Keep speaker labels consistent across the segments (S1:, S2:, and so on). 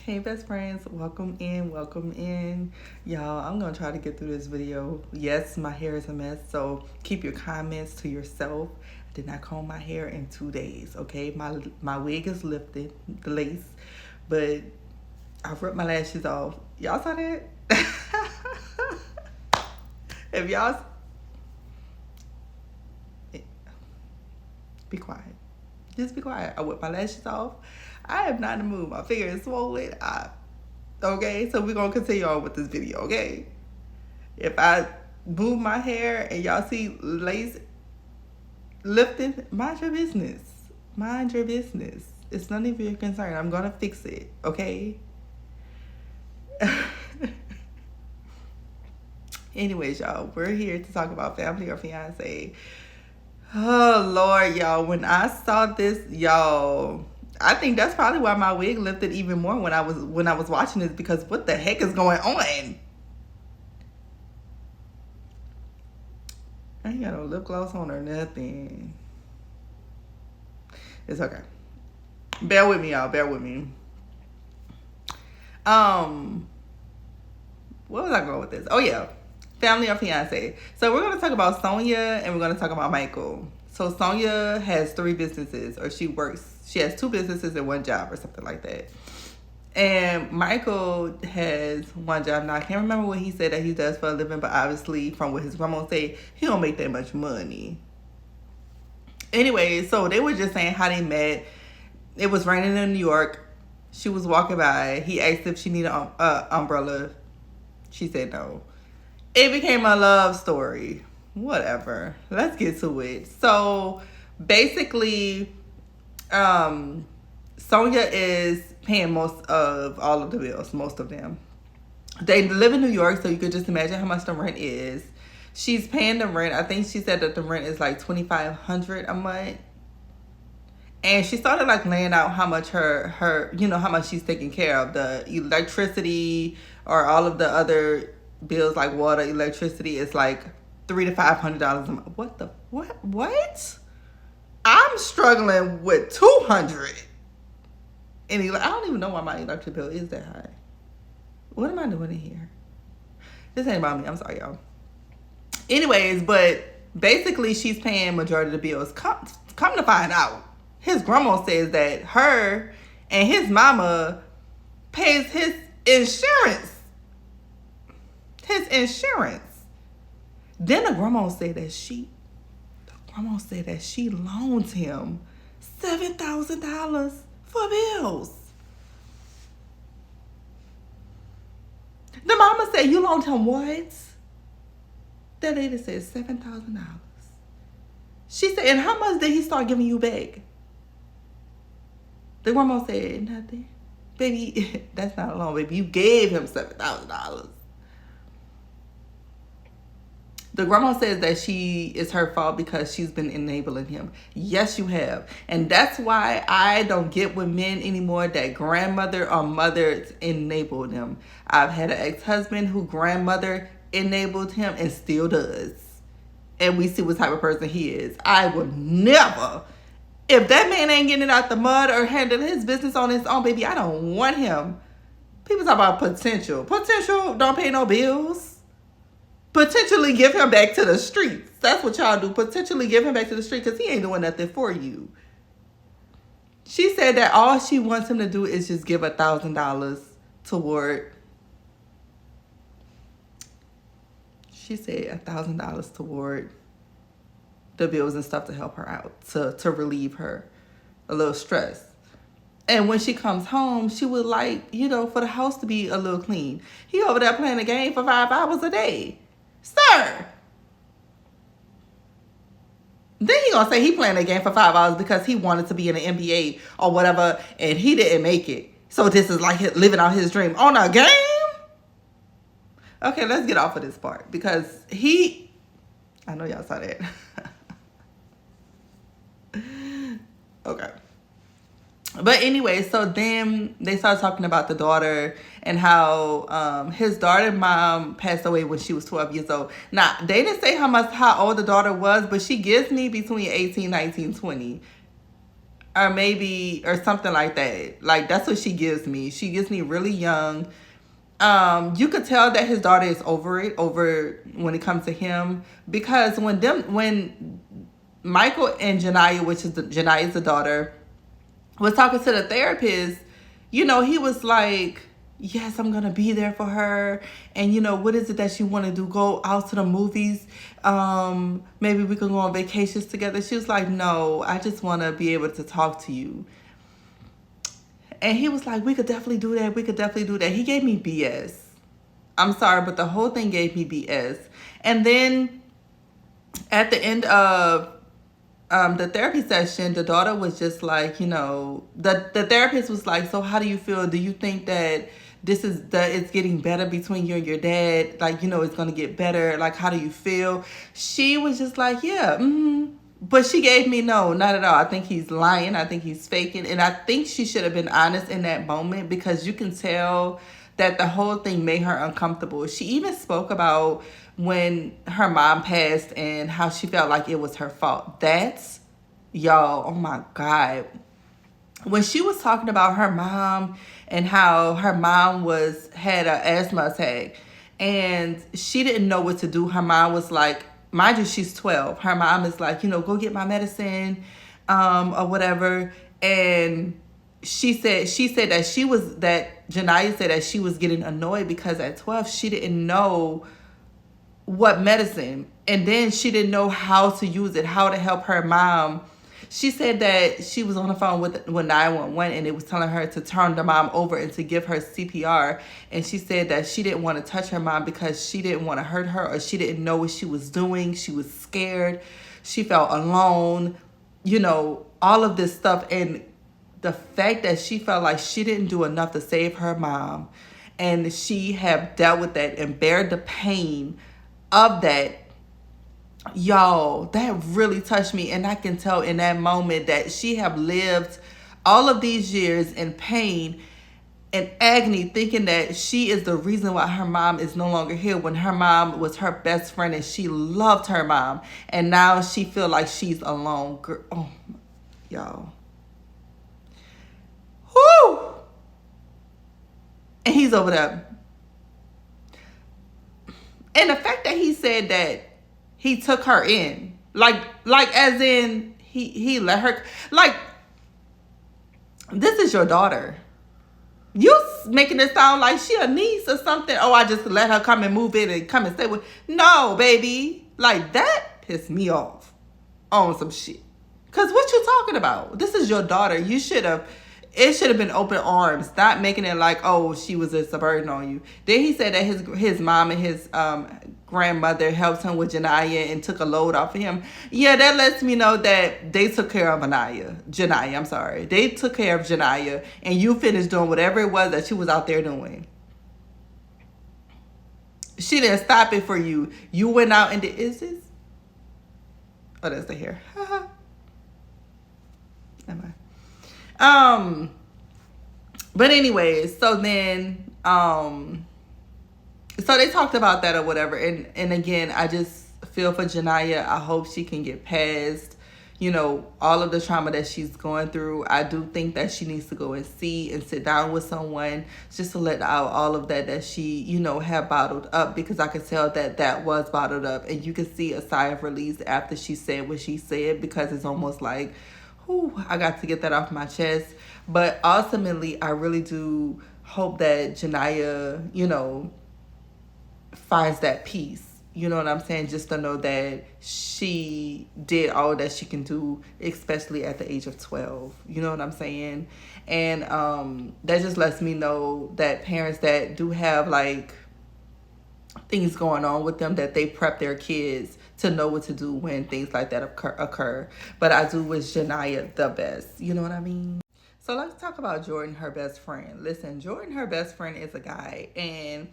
S1: Hey best friends, welcome in. Y'all, I'm gonna try to get through this video. Yes, my hair is a mess, so keep your comments to yourself. I did not comb my hair in 2 days, okay? My wig is lifted, the lace, but I ripped my lashes off. Y'all saw that? If y'all be quiet. Just be quiet. I whipped my lashes off. I have not moved. My finger is swollen. Okay, so we're going to continue on with this video, okay? If I move my hair and y'all see lace lifting, mind your business. Mind your business. It's none of your concern. I'm going to fix it, okay? Anyways, y'all, we're here to talk about Family or Fiancé. Oh, Lord, y'all. When I saw this, y'all, I think that's probably why my wig lifted even more when I was watching this, because what the heck is going on? I ain't got no lip gloss on or nothing. It's okay. Bear with me, y'all. Bear with me. Where was I going with this? Oh, yeah. Family or Fiancé. So we're going to talk about Sonia and we're going to talk about Michael. So Sonia has 3 businesses, or she has 2 businesses and 1 job or something like that. And Michael has 1 job. Now, I can't remember what he said that he does for a living, but obviously from what his grandma said, he don't make that much money. Anyway, so they were just saying how they met. It was raining in New York. She was walking by. He asked if she needed an umbrella. She said no. It became a love story. Whatever. Let's get to it. So basically, Sonia is paying most of all of the bills, most of them. They live in New York, so you could just imagine how much the rent is. She's paying the rent. I think she said that the rent is like $2,500 a month. And she started like laying out how much her how much she's taking care of, the electricity or all of the other bills like water, electricity. Is like $300 to $500 a month. What? I'm struggling with $200. And I don't even know why my electric bill is that high. What am I doing in here? This ain't about me. I'm sorry, y'all. Anyways, but basically she's paying majority of the bills. Come to find out, his grandma says that her and his mama pays his insurance. Then the grandma said that she loaned him $7,000 for bills. The mama said, you loaned him what? That lady said $7,000. She said, and how much did he start giving you back? The grandma said, nothing. Baby, that's not a loan, baby. You gave him $7,000. The grandma says that it's her fault because she's been enabling him. Yes, you have. And that's why I don't get with men anymore that grandmother or mother enabled them. I've had an ex-husband who grandmother enabled him and still does. And we see what type of person he is. I would never. If that man ain't getting it out the mud or handling his business on his own, baby, I don't want him. People talk about potential. Potential don't pay no bills. Potentially give him back to the streets. That's what y'all do. Potentially give him back to the street because he ain't doing nothing for you. She said that all she wants him to do is just give $1,000 toward. She said $1,000 toward the bills and stuff to help her out, to relieve her a little stress. And when she comes home, she would like, for the house to be a little clean. He over there playing a game for 5 hours a day. Sir. Then he gonna say he playing a game for 5 hours because he wanted to be in the NBA or whatever, and he didn't make it. So this is like living out his dream on a game? Okay, let's get off of this part because I know y'all saw that. Okay. But anyway, so then they started talking about the daughter and how his daughter mom passed away when she was 12 years old. Now, they didn't say how old the daughter was, but she gives me between 18, 19, 20. or maybe, or something like that. Like, that's what she gives me. She gives me really young. You could tell that his daughter is over when it comes to him, because when Michael and Janiyah, which is Janiyah's the daughter, was talking to the therapist, you know, he was like, yes, I'm gonna be there for her, and you know, what is it that you want to do? Go out to the movies? Maybe we can go on vacations together. She was like, no, I just want to be able to talk to you. And he was like, we could definitely do that. We could definitely do that. He gave me BS. I'm sorry, but the whole thing gave me BS. And then at the end of the therapy session, the daughter was just like, you know, the therapist was like, so how do you feel? Do you think that it's getting better between you and your dad? Like, you know, it's going to get better. Like, how do you feel? She was just like, yeah, But she gave me no, not at all. I think he's lying. I think he's faking. And I think she should have been honest in that moment, because you can tell that the whole thing made her uncomfortable. She even spoke about when her mom passed and how she felt like it was her fault. That's, y'all, oh my God. When she was talking about her mom and how her mom had an asthma attack and she didn't know what to do. Her mom was like, mind you, she's 12. Her mom is like, you know, go get my medicine, or whatever. And she said that Janiyah said that she was getting annoyed because at 12 she didn't know what medicine, and then she didn't know how to use it, how to help her mom. She said that she was on the phone with 911 and it was telling her to turn the mom over and to give her CPR. And she said that she didn't want to touch her mom because she didn't want to hurt her, or she didn't know what she was doing. She was scared. She felt alone, you know, all of this stuff. And the fact that she felt like she didn't do enough to save her mom, and she have dealt with that and bared the pain of that. Y'all, that really touched me. And I can tell in that moment that she have lived all of these years in pain and agony, thinking that she is the reason why her mom is no longer here, when her mom was her best friend and she loved her mom. And now she feel like she's alone. Girl, oh, y'all. Whoo! And he's over there. And the fact that he said that he took her in, like as in he let her, like, this is your daughter. You making it sound like she a niece or something. Oh, I just let her come and move in and come and stay with. No, baby. Like, that pissed me off on some shit. Because what you talking about? This is your daughter. It should have been open arms, not making it like, oh, she was just a burden on you. Then he said that his mom and his grandmother helped him with Janiyah and took a load off of him. Yeah, that lets me know that they took care of Janiyah, I'm sorry. They took care of Janiyah, and you finished doing whatever it was that she was out there doing. She didn't stop it for you. You went out and did, is this? Oh, that's the hair. Never mind. But anyways, so then, so they talked about that or whatever. And again, I just feel for Janiyah. I hope she can get past, you know, all of the trauma that she's going through. I do think that she needs to go and sit down with someone just to let out all of that she, you know, have bottled up, because I could tell that was bottled up. And you can see a sigh of release after she said what she said, because it's almost like, whew, I got to get that off my chest. But ultimately, I really do hope that Janiyah, you know, finds that peace. You know what I'm saying? Just to know that she did all that she can do, especially at the age of 12. You know what I'm saying? And that just lets me know that parents that do have, like, things going on with them, that they prep their kids to know what to do when things like that occur. But I do wish Janiyah the best. You know what I mean? So let's talk about Jordan, her best friend. Listen, Jordan, her best friend, is a guy, and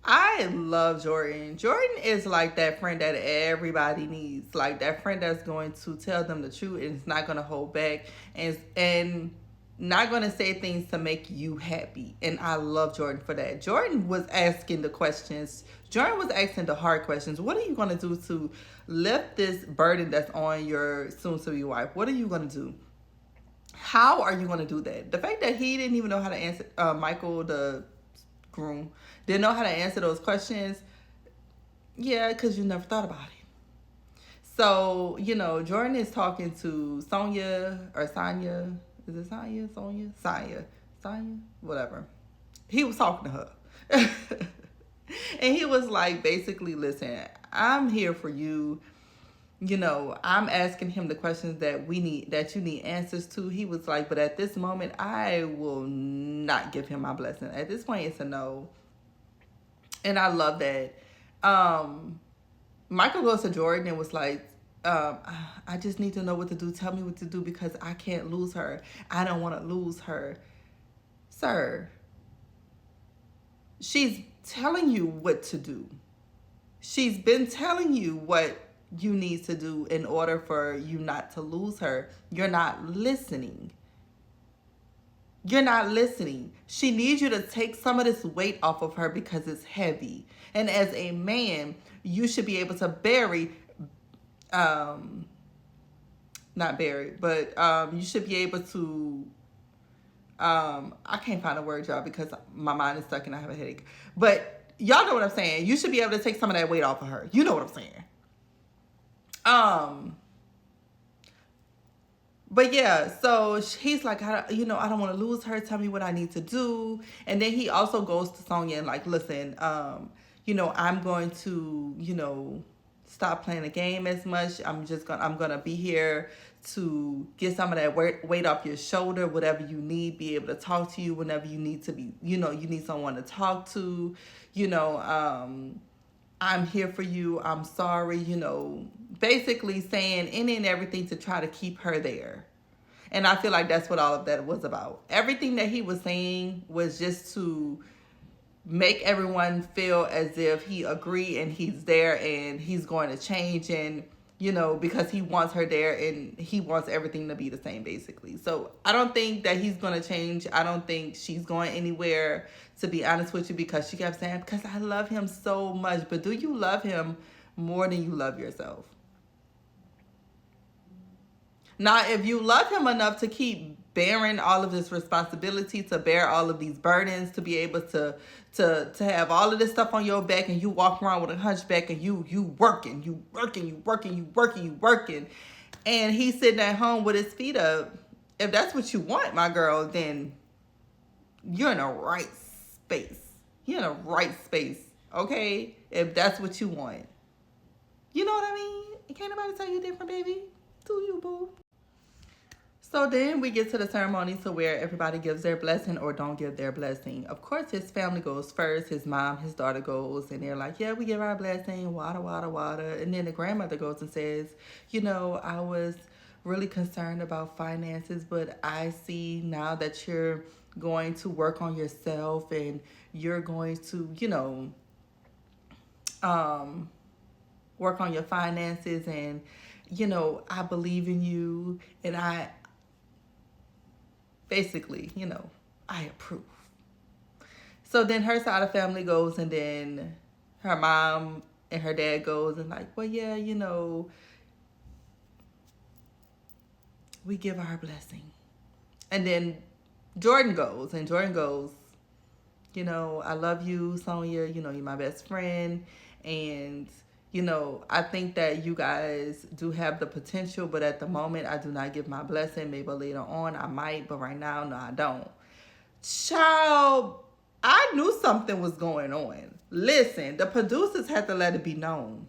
S1: I love Jordan. Jordan is like that friend that everybody needs. Like that friend that's going to tell them the truth and is not going to hold back and not going to say things to make you happy. And I love Jordan for that. Jordan was asking the questions. Jordan was asking the hard questions. What are you going to do to lift this burden that's on your soon-to-be wife? What are you going to do? How are you going to do that? The fact that he didn't even know how to answer, Michael, the groom, didn't know how to answer those questions. Yeah, because you never thought about it. So, Jordan is talking to Sonia or Sonia. Is it Sonia? Sonia? Sonia? Whatever. He was talking to her. And he was like, basically, listen, I'm here for you. I'm asking him the questions that you need answers to. He was like, but at this moment, I will not give him my blessing. At this point, it's a no. And I love that. Michael goes to Jordan and was like, I just need to know what to do. Tell me what to do because I can't lose her. I don't want to lose her. Sir, she's telling you what to do. She's been telling you what you need to do in order for you not to lose her. You're not listening. You're not listening. She needs you to take some of this weight off of her because it's heavy. And as a man, you should be able to you should be able to, I can't find a word, y'all, because my mind is stuck and I have a headache. But y'all know what I'm saying. You should be able to take some of that weight off of her. You know what I'm saying. But yeah, so he's like, I don't want to lose her. Tell me what I need to do. And then he also goes to Sonia and like, listen, I'm going to, stop playing the game as much. I'm going to be here to get some of that weight off your shoulder, whatever you need, be able to talk to you whenever you need to be, you need someone to talk to, I'm here for you. I'm sorry, basically saying any and everything to try to keep her there. And I feel like that's what all of that was about. Everything that he was saying was just to make everyone feel as if he agreed and he's there and he's going to change and, because he wants her there and he wants everything to be the same basically. So I don't think that he's going to change. I don't think she's going anywhere, to be honest with you, because she kept saying, because I love him so much. But do you love him more than you love yourself? Now, if you love him enough to keep bearing all of this responsibility, to bear all of these burdens, to be able to have all of this stuff on your back, and you walk around with a hunchback and you working, and he's sitting at home with his feet up. If that's what you want, my girl, then you're in the right space. You're in the right space, okay? If that's what you want. You know what I mean? Can't nobody tell you different, baby. Do you, boo? So then we get to the ceremony to where everybody gives their blessing or don't give their blessing. Of course, his family goes first. His mom, his daughter goes, and they're like, yeah, we give our blessing, water. And then the grandmother goes and says, I was really concerned about finances, but I see now that you're going to work on yourself and you're going to, work on your finances, and, I believe in you, and basically, I approve. So then her side of the family goes, and then her mom and her dad goes and like, well, yeah, we give our blessing. And then Jordan goes, I love you, Sonia, you're my best friend. And, I think that you guys do have the potential, but at the moment, I do not give my blessing. Maybe later on I might, but right now, no, I don't. Child, I knew something was going on. Listen, the producers had to let it be known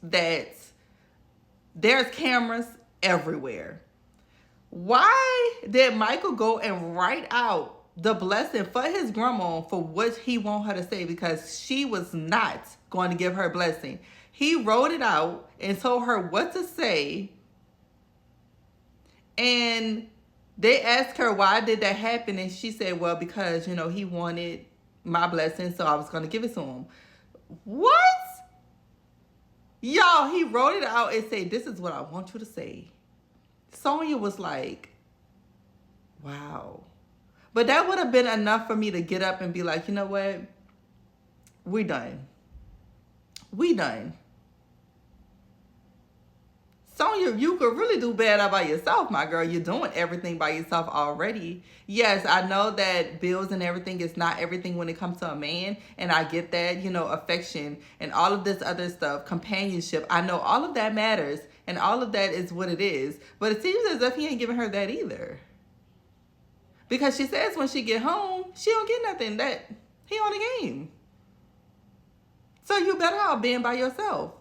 S1: that there's cameras everywhere. Why did Michael go and write out the blessing for his grandma for what he want her to say? Because she was not going to give her blessing. He wrote it out and told her what to say. And they asked her, why did that happen? And she said, well, because, he wanted my blessing, so I was going to give it to him. What? Y'all, he wrote it out and said, this is what I want you to say. Sonia was like, wow. But that would have been enough for me to get up and be like, you know what? We done. Sonia, you could really do better by yourself, my girl. You're doing everything by yourself already. Yes, I know that bills and everything is not everything when it comes to a man. And I get that, you know, affection and all of this other stuff, companionship. I know all of that matters. And all of that is what it is. But it seems as if he ain't giving her that either. Because she says when she get home, she don't get nothing. That he on the game. So you better off being by yourself.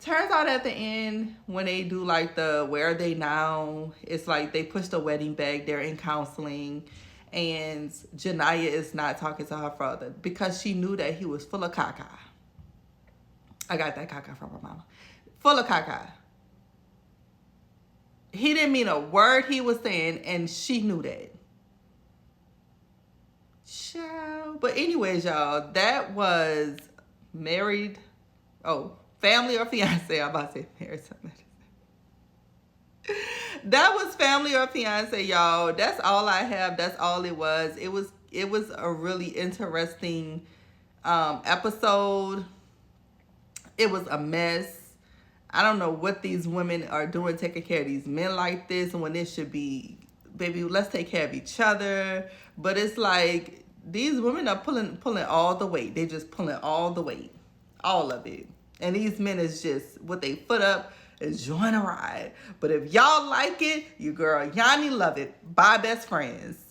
S1: Turns out at the end, when they do like the where are they now, it's like they push the wedding back. They're in counseling. And Janiyah is not talking to her father because she knew that he was full of caca. I got that caca from her mama. Full of caca. He didn't mean a word he was saying, and she knew that. Child. But anyways, y'all, that was Married. Oh, Family or Fiancé. I'm about to say Married something. That was Family or Fiancé, y'all. That's all I have. That's all it was. It was a really interesting episode. It was a mess. I don't know what these women are doing taking care of these men like this when it should be, baby, let's take care of each other. But it's like these women are pulling all the weight. They just pulling all the weight. All of it. And these men is just with their foot up, enjoying a ride. But if y'all like it, you girl, y'all need love it. Bye, best friends.